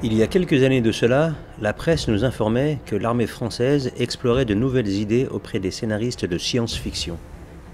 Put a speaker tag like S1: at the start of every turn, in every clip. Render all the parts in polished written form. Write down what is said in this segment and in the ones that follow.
S1: Il y a quelques années de cela, la presse nous informait que l'armée française explorait de nouvelles idées auprès des scénaristes de science-fiction.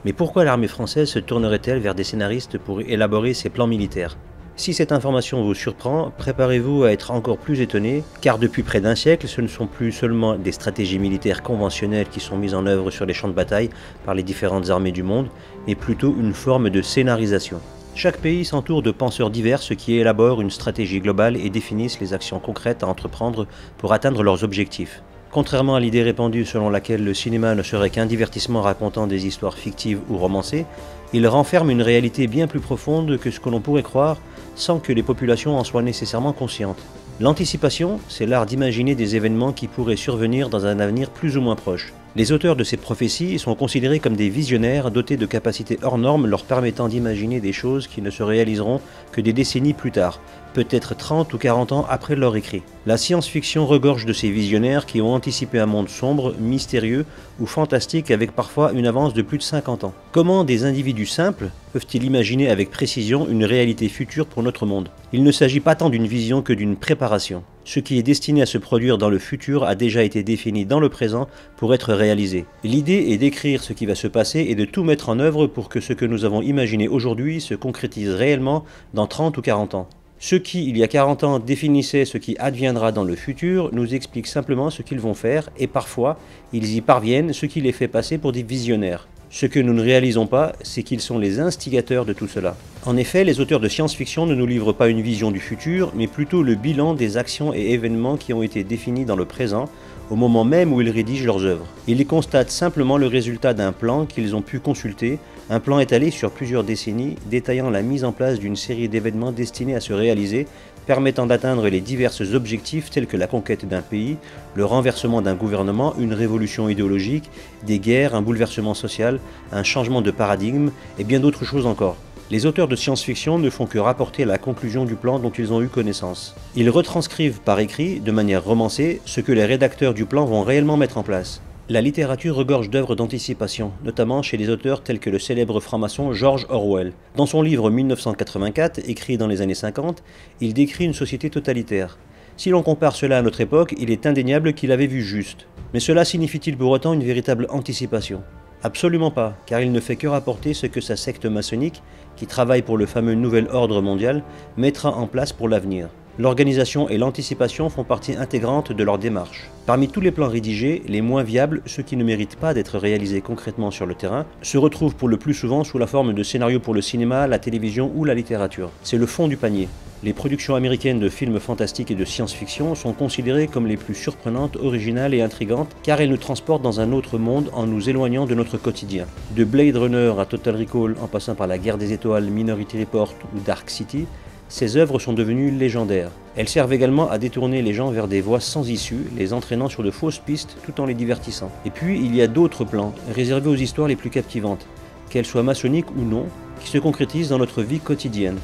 S1: Mais pourquoi l'armée française se tournerait-elle vers des scénaristes pour élaborer ses plans militaires? Si cette information vous surprend, préparez-vous à être encore plus étonné, car depuis près d'un siècle, ce ne sont plus seulement des stratégies militaires conventionnelles qui sont mises en œuvre sur les champs de bataille par les différentes armées du monde, mais plutôt une forme de scénarisation. Chaque pays s'entoure de penseurs divers qui élaborent une stratégie globale et définissent les actions concrètes à entreprendre pour atteindre leurs objectifs. Contrairement à l'idée répandue selon laquelle le cinéma ne serait qu'un divertissement racontant des histoires fictives ou romancées, il renferme une réalité bien plus profonde que ce que l'on pourrait croire sans que les populations en soient nécessairement conscientes. L'anticipation, c'est l'art d'imaginer des événements qui pourraient survenir dans un avenir plus ou moins proche. Les auteurs de ces prophéties sont considérés comme des visionnaires dotés de capacités hors normes leur permettant d'imaginer des choses qui ne se réaliseront que des décennies plus tard, peut-être 30 ou 40 ans après leur écrit. La science-fiction regorge de ces visionnaires qui ont anticipé un monde sombre, mystérieux ou fantastique avec parfois une avance de plus de 50 ans. Comment des individus simples peuvent-ils imaginer avec précision une réalité future pour notre monde? Il ne s'agit pas tant d'une vision que d'une préparation. Ce qui est destiné à se produire dans le futur a déjà été défini dans le présent pour être réalisé. L'idée est d'écrire ce qui va se passer et de tout mettre en œuvre pour que ce que nous avons imaginé aujourd'hui se concrétise réellement dans 30 ou 40 ans. Ceux qui, il y a 40 ans, définissaient ce qui adviendra dans le futur, nous expliquent simplement ce qu'ils vont faire et parfois, ils y parviennent, ce qui les fait passer pour des visionnaires. Ce que nous ne réalisons pas, c'est qu'ils sont les instigateurs de tout cela. En effet, les auteurs de science-fiction ne nous livrent pas une vision du futur, mais plutôt le bilan des actions et événements qui ont été définis dans le présent, au moment même où ils rédigent leurs œuvres. Ils y constatent simplement le résultat d'un plan qu'ils ont pu consulter, un plan étalé sur plusieurs décennies, détaillant la mise en place d'une série d'événements destinés à se réaliser, permettant d'atteindre les divers objectifs tels que la conquête d'un pays, le renversement d'un gouvernement, une révolution idéologique, des guerres, un bouleversement social, un changement de paradigme et bien d'autres choses encore. Les auteurs de science-fiction ne font que rapporter la conclusion du plan dont ils ont eu connaissance. Ils retranscrivent par écrit, de manière romancée, ce que les rédacteurs du plan vont réellement mettre en place. La littérature regorge d'œuvres d'anticipation, notamment chez des auteurs tels que le célèbre franc-maçon George Orwell. Dans son livre 1984, écrit dans les années 50, il décrit une société totalitaire. Si l'on compare cela à notre époque, il est indéniable qu'il avait vu juste. Mais cela signifie-t-il pour autant une véritable anticipation? Absolument pas, car il ne fait que rapporter ce que sa secte maçonnique, qui travaille pour le fameux Nouvel Ordre mondial, mettra en place pour l'avenir. L'organisation et l'anticipation font partie intégrante de leur démarche. Parmi tous les plans rédigés, les moins viables, ceux qui ne méritent pas d'être réalisés concrètement sur le terrain, se retrouvent pour le plus souvent sous la forme de scénarios pour le cinéma, la télévision ou la littérature. C'est le fond du panier. Les productions américaines de films fantastiques et de science-fiction sont considérées comme les plus surprenantes, originales et intrigantes car elles nous transportent dans un autre monde en nous éloignant de notre quotidien. De Blade Runner à Total Recall en passant par La Guerre des Étoiles, Minority Report ou Dark City, ces œuvres sont devenues légendaires. Elles servent également à détourner les gens vers des voies sans issue, les entraînant sur de fausses pistes tout en les divertissant. Et puis il y a d'autres plans, réservés aux histoires les plus captivantes, qu'elles soient maçonniques ou non, qui se concrétisent dans notre vie quotidienne.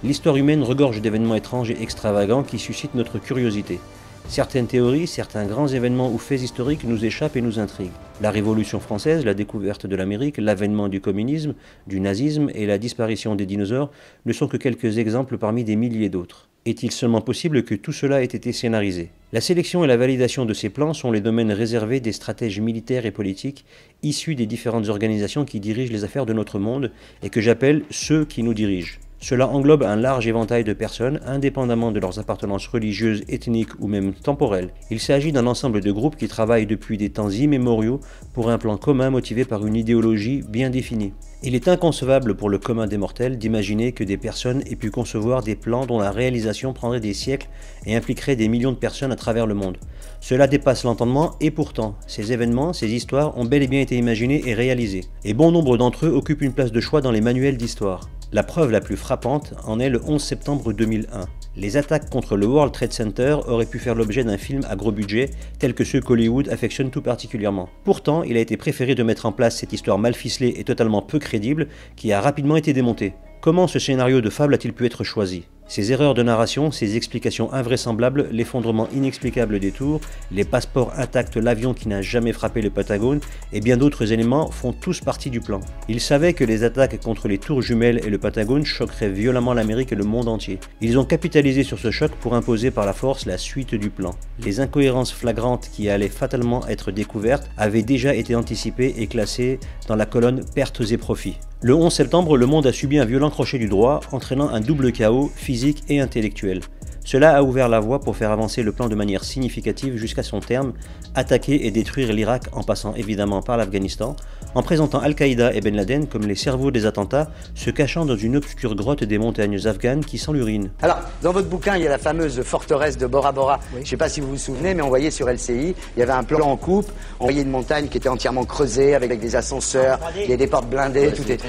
S1: L'histoire humaine regorge d'événements étranges et extravagants qui suscitent notre curiosité. Certaines théories, certains grands événements ou faits historiques nous échappent et nous intriguent. La Révolution française, la découverte de l'Amérique, l'avènement du communisme, du nazisme et la disparition des dinosaures ne sont que quelques exemples parmi des milliers d'autres. Est-il seulement possible que tout cela ait été scénarisé? La sélection et la validation de ces plans sont les domaines réservés des stratèges militaires et politiques issus des différentes organisations qui dirigent les affaires de notre monde et que j'appelle ceux qui nous dirigent. Cela englobe un large éventail de personnes, indépendamment de leurs appartenances religieuses, ethniques ou même temporelles. Il s'agit d'un ensemble de groupes qui travaillent depuis des temps immémoriaux pour un plan commun motivé par une idéologie bien définie. Il est inconcevable pour le commun des mortels d'imaginer que des personnes aient pu concevoir des plans dont la réalisation prendrait des siècles et impliquerait des millions de personnes à travers le monde. Cela dépasse l'entendement et pourtant, ces événements, ces histoires ont bel et bien été imaginés et réalisés. Et bon nombre d'entre eux occupent une place de choix dans les manuels d'histoire. La preuve la plus frappante en est le 11 septembre 2001. Les attaques contre le World Trade Center auraient pu faire l'objet d'un film à gros budget, tel que ceux qu'Hollywood affectionne tout particulièrement. Pourtant, il a été préféré de mettre en place cette histoire mal ficelée et totalement peu crédible, qui a rapidement été démontée. Comment ce scénario de fable a-t-il pu être choisi? Ces erreurs de narration, ces explications invraisemblables, l'effondrement inexplicable des tours, les passeports intacts, l'avion qui n'a jamais frappé le Pentagone et bien d'autres éléments font tous partie du plan. Ils savaient que les attaques contre les tours jumelles et le Pentagone choqueraient violemment l'Amérique et le monde entier. Ils ont capitalisé sur ce choc pour imposer par la force la suite du plan. Les incohérences flagrantes qui allaient fatalement être découvertes avaient déjà été anticipées et classées dans la colonne pertes et profits. Le 11 septembre, le monde a subi un violent crochet du droit, entraînant un double chaos physique et intellectuel. Cela a ouvert la voie pour faire avancer le plan de manière significative jusqu'à son terme, attaquer et détruire l'Irak en passant évidemment par l'Afghanistan, en présentant Al-Qaïda et Ben Laden comme les cerveaux des attentats, se cachant dans une obscure grotte des montagnes afghanes qui sent l'urine.
S2: Alors, dans votre bouquin, il y a la fameuse forteresse de Bora Bora. Oui. Je ne sais pas si vous vous souvenez, mais on voyait sur LCI, il y avait un plan en coupe, on voyait une montagne qui était entièrement creusée avec des ascenseurs, il y a des portes blindées, tout est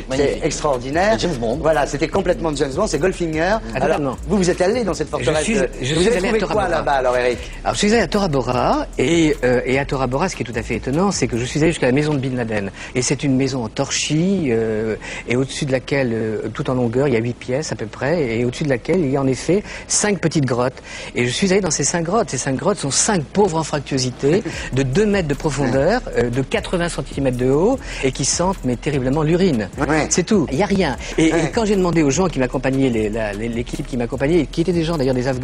S2: extraordinaire. James Bond. Voilà, c'était complètement James Bond, c'est Goldfinger. Alors, vous êtes allé dans cette forteresse. Vous avez trouvé quoi là-bas alors, Eric?
S3: Alors, je suis allé à Tora Bora et à Tora Bora, ce qui est tout à fait étonnant, c'est que je suis allé jusqu'à la maison de Bin Laden. Et c'est une maison en torchis et au-dessus de laquelle, tout en longueur, il y a 8 pièces à peu près, et au-dessus de laquelle il y a en effet 5 petites grottes. Et je suis allé dans ces 5 grottes. Ces 5 grottes sont 5 pauvres anfractuosités de 2 mètres de profondeur, de 80 cm de haut et qui sentent mais terriblement l'urine. C'est tout. Il n'y a rien. Et quand j'ai demandé aux gens qui m'accompagnaient, l'équipe qui m'accompagnait, qui étaient des gens d'ailleurs des Afghans,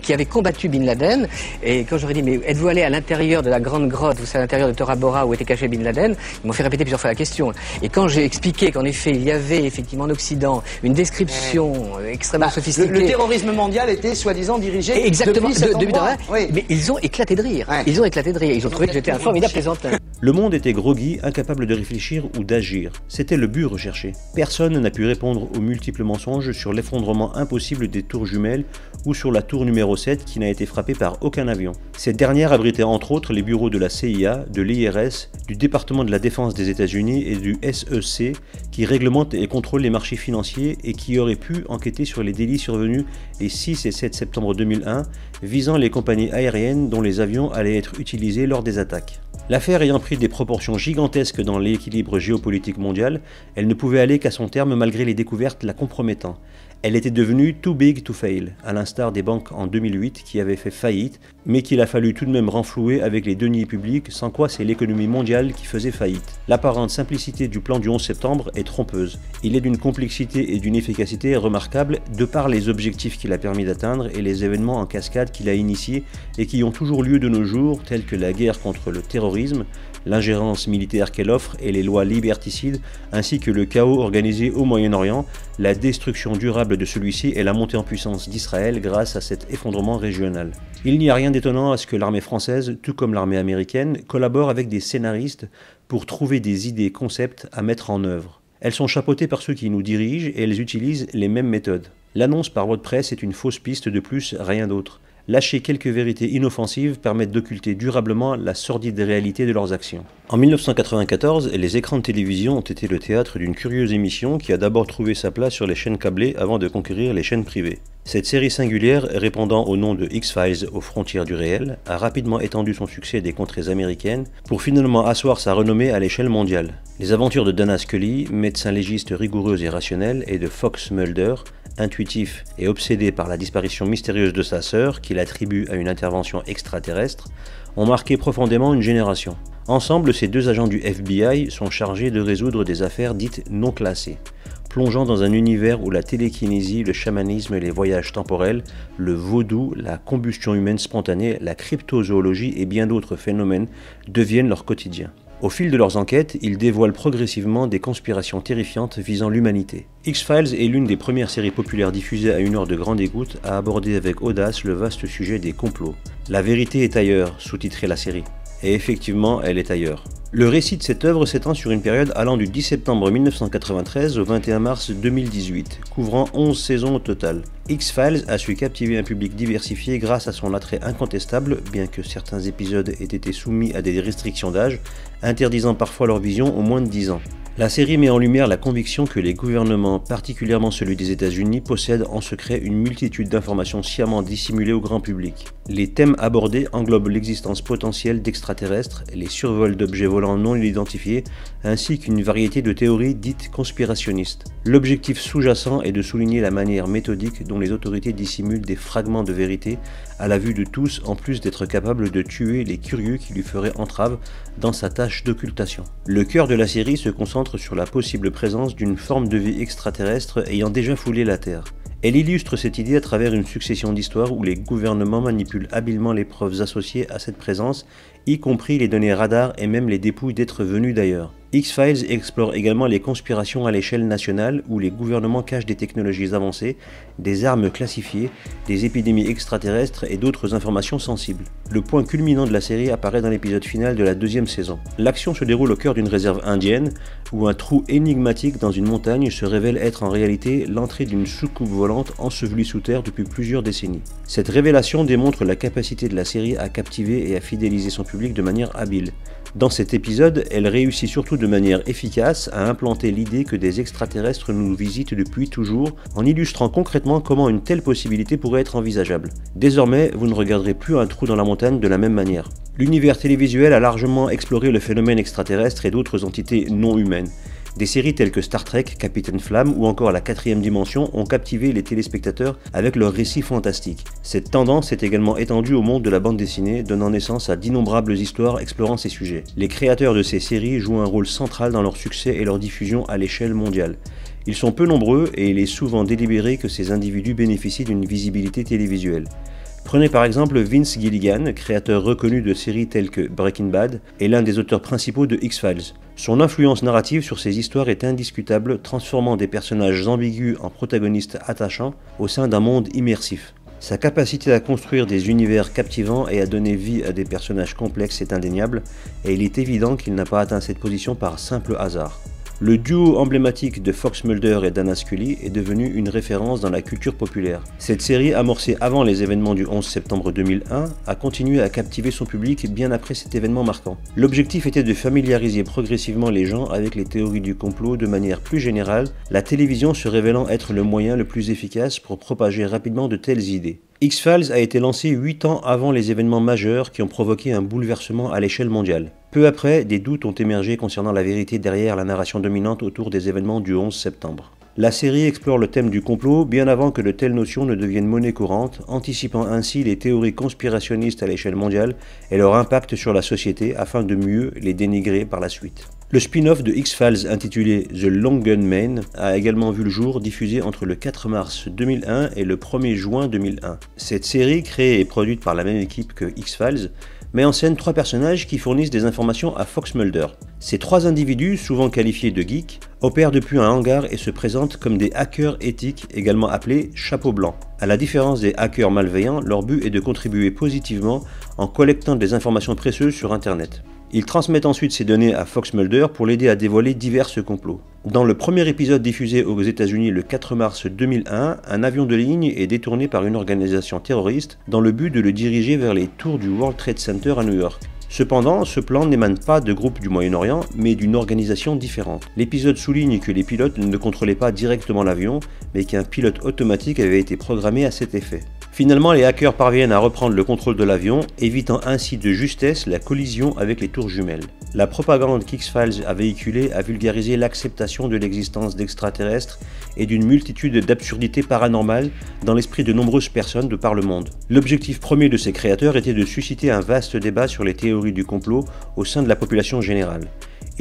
S3: qui avait combattu Bin Laden, et quand j'aurais dit mais êtes-vous allé à l'intérieur de la grande grotte, vous savez à l'intérieur de Tora Bora où était caché Bin Laden, ils m'ont fait répéter plusieurs fois la question. Et quand j'ai expliqué qu'en effet il y avait effectivement en Occident une description extrêmement sophistiquée.
S2: Le terrorisme mondial était soi-disant dirigé
S3: exactement
S2: depuis cet endroit.
S3: Mais ils ont éclaté de rire. Ils ont éclaté de rire. Ils ont trouvé que j'étais un formidable plaisantin.
S1: Le monde était groggy, incapable de réfléchir ou d'agir. C'était le but recherché. Personne n'a pu répondre aux multiples mensonges sur l'effondrement impossible des tours jumelles ou sur la tour numéro 7 qui n'a été frappée par aucun avion. Cette dernière abritait entre autres les bureaux de la CIA, de l'IRS, du département de la défense des États-Unis et du SEC qui réglemente et contrôle les marchés financiers et qui aurait pu enquêter sur les délits survenus les 6 et 7 septembre 2001 visant les compagnies aériennes dont les avions allaient être utilisés lors des attaques. L'affaire ayant pris des proportions gigantesques dans l'équilibre géopolitique mondial, elle ne pouvait aller qu'à son terme malgré les découvertes la compromettant. Elle était devenue too big to fail, à l'instar des banques en 2008 qui avaient fait faillite, mais qu'il a fallu tout de même renflouer avec les deniers publics, sans quoi c'est l'économie mondiale qui faisait faillite. L'apparente simplicité du plan du 11 septembre est trompeuse. Il est d'une complexité et d'une efficacité remarquables de par les objectifs qu'il a permis d'atteindre et les événements en cascade qu'il a initiés et qui ont toujours lieu de nos jours, tels que la guerre contre le terrorisme, l'ingérence militaire qu'elle offre et les lois liberticides, ainsi que le chaos organisé au Moyen-Orient, la destruction durable de celui-ci et la montée en puissance d'Israël grâce à cet effondrement régional. Il n'y a rien d'étonnant à ce que l'armée française, tout comme l'armée américaine, collabore avec des scénaristes pour trouver des idées concepts à mettre en œuvre. Elles sont chapeautées par ceux qui nous dirigent et elles utilisent les mêmes méthodes. L'annonce par voie de presse est une fausse piste de plus, rien d'autre. Lâcher quelques vérités inoffensives permettent d'occulter durablement la sordide réalité de leurs actions. En 1994, les écrans de télévision ont été le théâtre d'une curieuse émission qui a d'abord trouvé sa place sur les chaînes câblées avant de conquérir les chaînes privées. Cette série singulière, répondant au nom de X-Files aux frontières du réel, a rapidement étendu son succès des contrées américaines pour finalement asseoir sa renommée à l'échelle mondiale. Les aventures de Dana Scully, médecin légiste rigoureuse et rationnelle, et de Fox Mulder, intuitif et obsédé par la disparition mystérieuse de sa sœur, qu'il attribue à une intervention extraterrestre, ont marqué profondément une génération. Ensemble, ces deux agents du FBI sont chargés de résoudre des affaires dites non classées, plongeant dans un univers où la télékinésie, le chamanisme, les voyages temporels, le vaudou, la combustion humaine spontanée, la cryptozoologie et bien d'autres phénomènes deviennent leur quotidien. Au fil de leurs enquêtes, ils dévoilent progressivement des conspirations terrifiantes visant l'humanité. X-Files est l'une des premières séries populaires diffusées à une heure de grande écoute à aborder avec audace le vaste sujet des complots. La vérité est ailleurs, sous-titrait la série. Et effectivement, elle est ailleurs. Le récit de cette œuvre s'étend sur une période allant du 10 septembre 1993 au 21 mars 2018, couvrant 11 saisons au total. X-Files a su captiver un public diversifié grâce à son attrait incontestable, bien que certains épisodes aient été soumis à des restrictions d'âge, interdisant parfois leur vision aux moins de 10 ans. La série met en lumière la conviction que les gouvernements, particulièrement celui des États-Unis, possèdent en secret une multitude d'informations sciemment dissimulées au grand public. Les thèmes abordés englobent l'existence potentielle d'extraterrestres, les survols d'objets volants non identifiés, ainsi qu'une variété de théories dites conspirationnistes. L'objectif sous-jacent est de souligner la manière méthodique dont les autorités dissimulent des fragments de vérité à la vue de tous, en plus d'être capables de tuer les curieux qui lui feraient entrave dans sa tâche d'occultation. Le cœur de la série se concentre sur la possible présence d'une forme de vie extraterrestre ayant déjà foulé la Terre. Elle illustre cette idée à travers une succession d'histoires où les gouvernements manipulent habilement les preuves associées à cette présence, y compris les données radar et même les dépouilles d'êtres venus d'ailleurs. X-Files explore également les conspirations à l'échelle nationale où les gouvernements cachent des technologies avancées, des armes classifiées, des épidémies extraterrestres et d'autres informations sensibles. Le point culminant de la série apparaît dans l'épisode final de la deuxième saison. L'action se déroule au cœur d'une réserve indienne où un trou énigmatique dans une montagne se révèle être en réalité l'entrée d'une soucoupe volante ensevelie sous terre depuis plusieurs décennies. Cette révélation démontre la capacité de la série à captiver et à fidéliser son public de manière habile. Dans cet épisode, elle réussit surtout de manière efficace à implanter l'idée que des extraterrestres nous visitent depuis toujours, en illustrant concrètement comment une telle possibilité pourrait être envisageable. Désormais, vous ne regarderez plus un trou dans la montagne de la même manière. L'univers télévisuel a largement exploré le phénomène extraterrestre et d'autres entités non humaines. Des séries telles que Star Trek, Capitaine Flamme ou encore La Quatrième Dimension ont captivé les téléspectateurs avec leurs récits fantastiques. Cette tendance est également étendue au monde de la bande dessinée, donnant naissance à d'innombrables histoires explorant ces sujets. Les créateurs de ces séries jouent un rôle central dans leur succès et leur diffusion à l'échelle mondiale. Ils sont peu nombreux et il est souvent délibéré que ces individus bénéficient d'une visibilité télévisuelle. Prenez par exemple Vince Gilligan, créateur reconnu de séries telles que Breaking Bad et l'un des auteurs principaux de X-Files. Son influence narrative sur ces histoires est indiscutable, transformant des personnages ambigus en protagonistes attachants au sein d'un monde immersif. Sa capacité à construire des univers captivants et à donner vie à des personnages complexes est indéniable, et il est évident qu'il n'a pas atteint cette position par simple hasard. Le duo emblématique de Fox Mulder et Dana Scully est devenu une référence dans la culture populaire. Cette série, amorcée avant les événements du 11 septembre 2001, a continué à captiver son public bien après cet événement marquant. L'objectif était de familiariser progressivement les gens avec les théories du complot de manière plus générale, la télévision se révélant être le moyen le plus efficace pour propager rapidement de telles idées. X-Files a été lancé 8 ans avant les événements majeurs qui ont provoqué un bouleversement à l'échelle mondiale. Peu après, des doutes ont émergé concernant la vérité derrière la narration dominante autour des événements du 11 septembre. La série explore le thème du complot bien avant que de telles notions ne deviennent monnaie courante, anticipant ainsi les théories conspirationnistes à l'échelle mondiale et leur impact sur la société afin de mieux les dénigrer par la suite. Le spin-off de X-Files intitulé The Long Gunman a également vu le jour, diffusé entre le 4 mars 2001 et le 1er juin 2001. Cette série, créée et produite par la même équipe que X-Files, met en scène 3 personnages qui fournissent des informations à Fox Mulder. Ces 3 individus, souvent qualifiés de geeks, opèrent depuis un hangar et se présentent comme des hackers éthiques, également appelés chapeaux blancs. À la différence des hackers malveillants, leur but est de contribuer positivement en collectant des informations précieuses sur Internet. Ils transmettent ensuite ces données à Fox Mulder pour l'aider à dévoiler divers complots. Dans le premier épisode diffusé aux États-Unis le 4 mars 2001, un avion de ligne est détourné par une organisation terroriste dans le but de le diriger vers les tours du World Trade Center à New York. Cependant, ce plan n'émane pas de groupes du Moyen-Orient, mais d'une organisation différente. L'épisode souligne que les pilotes ne contrôlaient pas directement l'avion, mais qu'un pilote automatique avait été programmé à cet effet. Finalement, les hackers parviennent à reprendre le contrôle de l'avion, évitant ainsi de justesse la collision avec les tours jumelles. La propagande qu'X-Files a véhiculée a vulgarisé l'acceptation de l'existence d'extraterrestres et d'une multitude d'absurdités paranormales dans l'esprit de nombreuses personnes de par le monde. L'objectif premier de ses créateurs était de susciter un vaste débat sur les théories du complot au sein de la population générale.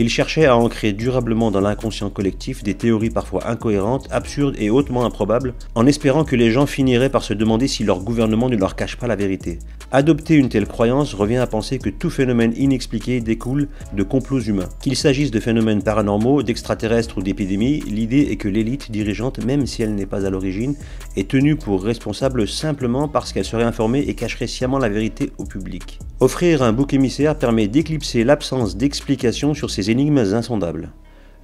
S1: Ils cherchaient à ancrer durablement dans l'inconscient collectif des théories parfois incohérentes, absurdes et hautement improbables, en espérant que les gens finiraient par se demander si leur gouvernement ne leur cache pas la vérité. Adopter une telle croyance revient à penser que tout phénomène inexpliqué découle de complots humains. Qu'il s'agisse de phénomènes paranormaux, d'extraterrestres ou d'épidémies, l'idée est que l'élite dirigeante, même si elle n'est pas à l'origine, est tenue pour responsable simplement parce qu'elle serait informée et cacherait sciemment la vérité au public. Offrir un bouc émissaire permet d'éclipser l'absence d'explication sur ces énigmes insondables.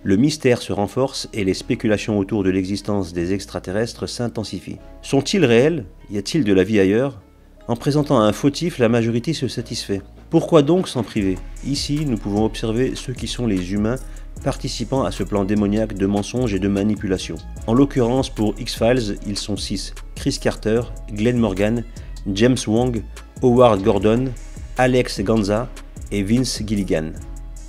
S1: Le mystère se renforce et les spéculations autour de l'existence des extraterrestres s'intensifient. Sont-ils réels? Y a-t-il de la vie ailleurs? En présentant un fautif, la majorité se satisfait. Pourquoi donc s'en priver? Ici, nous pouvons observer ceux qui sont les humains participant à ce plan démoniaque de mensonges et de manipulation. En l'occurrence pour X-Files, ils sont 6. Chris Carter, Glenn Morgan, James Wong, Howard Gordon, Alex Ganza et Vince Gilligan.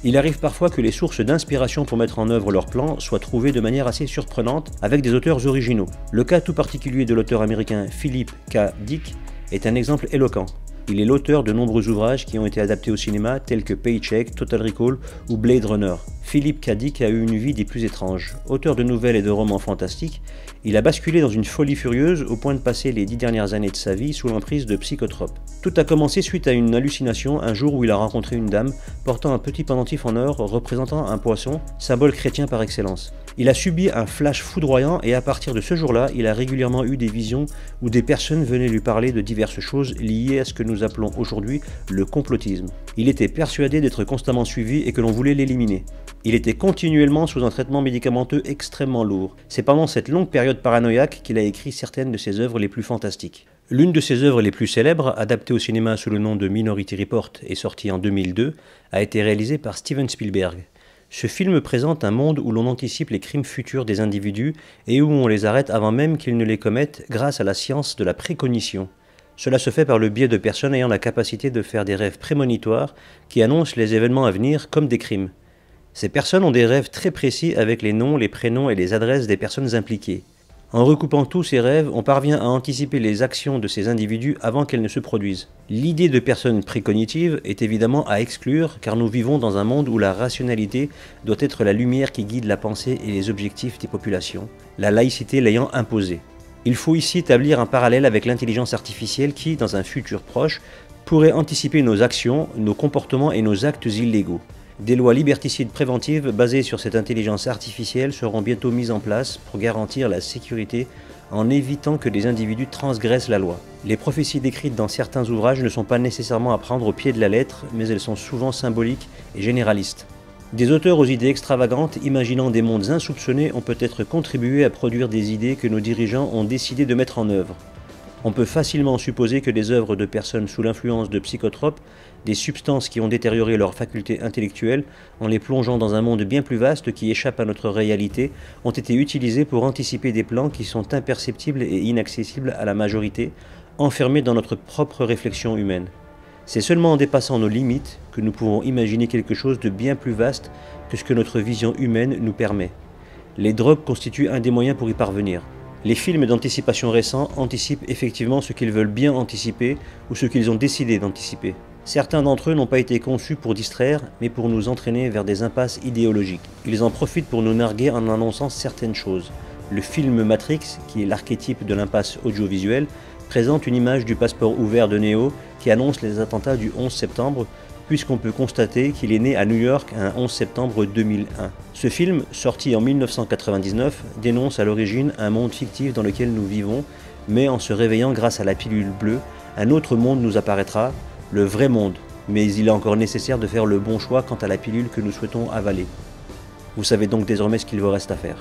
S1: Il arrive parfois que les sources d'inspiration pour mettre en œuvre leur plan soient trouvées de manière assez surprenante avec des auteurs originaux. Le cas tout particulier de l'auteur américain Philip K. Dick est un exemple éloquent. Il est l'auteur de nombreux ouvrages qui ont été adaptés au cinéma tels que Paycheck, Total Recall ou Blade Runner. Philip K. Dick a eu une vie des plus étranges. Auteur de nouvelles et de romans fantastiques, il a basculé dans une folie furieuse au point de passer les 10 dernières années de sa vie sous l'emprise de psychotropes. Tout a commencé suite à une hallucination un jour où il a rencontré une dame portant un petit pendentif en or représentant un poisson, symbole chrétien par excellence. Il a subi un flash foudroyant et à partir de ce jour-là, il a régulièrement eu des visions où des personnes venaient lui parler de diverses choses liées à ce que nous appelons aujourd'hui le complotisme. Il était persuadé d'être constamment suivi et que l'on voulait l'éliminer. Il était continuellement sous un traitement médicamenteux extrêmement lourd. C'est pendant cette longue période paranoïaque qu'il a écrit certaines de ses œuvres les plus fantastiques. L'une de ses œuvres les plus célèbres, adaptée au cinéma sous le nom de Minority Report et sortie en 2002, a été réalisée par Steven Spielberg. Ce film présente un monde où l'on anticipe les crimes futurs des individus et où on les arrête avant même qu'ils ne les commettent grâce à la science de la précognition. Cela se fait par le biais de personnes ayant la capacité de faire des rêves prémonitoires qui annoncent les événements à venir comme des crimes. Ces personnes ont des rêves très précis avec les noms, les prénoms et les adresses des personnes impliquées. En recoupant tous ces rêves, on parvient à anticiper les actions de ces individus avant qu'elles ne se produisent. L'idée de personnes précognitives est évidemment à exclure car nous vivons dans un monde où la rationalité doit être la lumière qui guide la pensée et les objectifs des populations, la laïcité l'ayant imposée. Il faut ici établir un parallèle avec l'intelligence artificielle qui, dans un futur proche, pourrait anticiper nos actions, nos comportements et nos actes illégaux. Des lois liberticides préventives basées sur cette intelligence artificielle seront bientôt mises en place pour garantir la sécurité en évitant que des individus transgressent la loi. Les prophéties décrites dans certains ouvrages ne sont pas nécessairement à prendre au pied de la lettre, mais elles sont souvent symboliques et généralistes. Des auteurs aux idées extravagantes, imaginant des mondes insoupçonnés, ont peut-être contribué à produire des idées que nos dirigeants ont décidé de mettre en œuvre. On peut facilement supposer que des œuvres de personnes sous l'influence de psychotropes, des substances qui ont détérioré leurs facultés intellectuelles, en les plongeant dans un monde bien plus vaste qui échappe à notre réalité, ont été utilisées pour anticiper des plans qui sont imperceptibles et inaccessibles à la majorité, enfermés dans notre propre réflexion humaine. C'est seulement en dépassant nos limites que nous pouvons imaginer quelque chose de bien plus vaste que ce que notre vision humaine nous permet. Les drogues constituent un des moyens pour y parvenir. Les films d'anticipation récents anticipent effectivement ce qu'ils veulent bien anticiper ou ce qu'ils ont décidé d'anticiper. Certains d'entre eux n'ont pas été conçus pour distraire, mais pour nous entraîner vers des impasses idéologiques. Ils en profitent pour nous narguer en annonçant certaines choses. Le film Matrix, qui est l'archétype de l'impasse audiovisuelle, présente une image du passeport ouvert de Neo qui annonce les attentats du 11 septembre, puisqu'on peut constater qu'il est né à New York un 11 septembre 2001. Ce film, sorti en 1999, dénonce à l'origine un monde fictif dans lequel nous vivons, mais en se réveillant grâce à la pilule bleue, un autre monde nous apparaîtra, le vrai monde, mais il est encore nécessaire de faire le bon choix quant à la pilule que nous souhaitons avaler. Vous savez donc désormais ce qu'il vous reste à faire.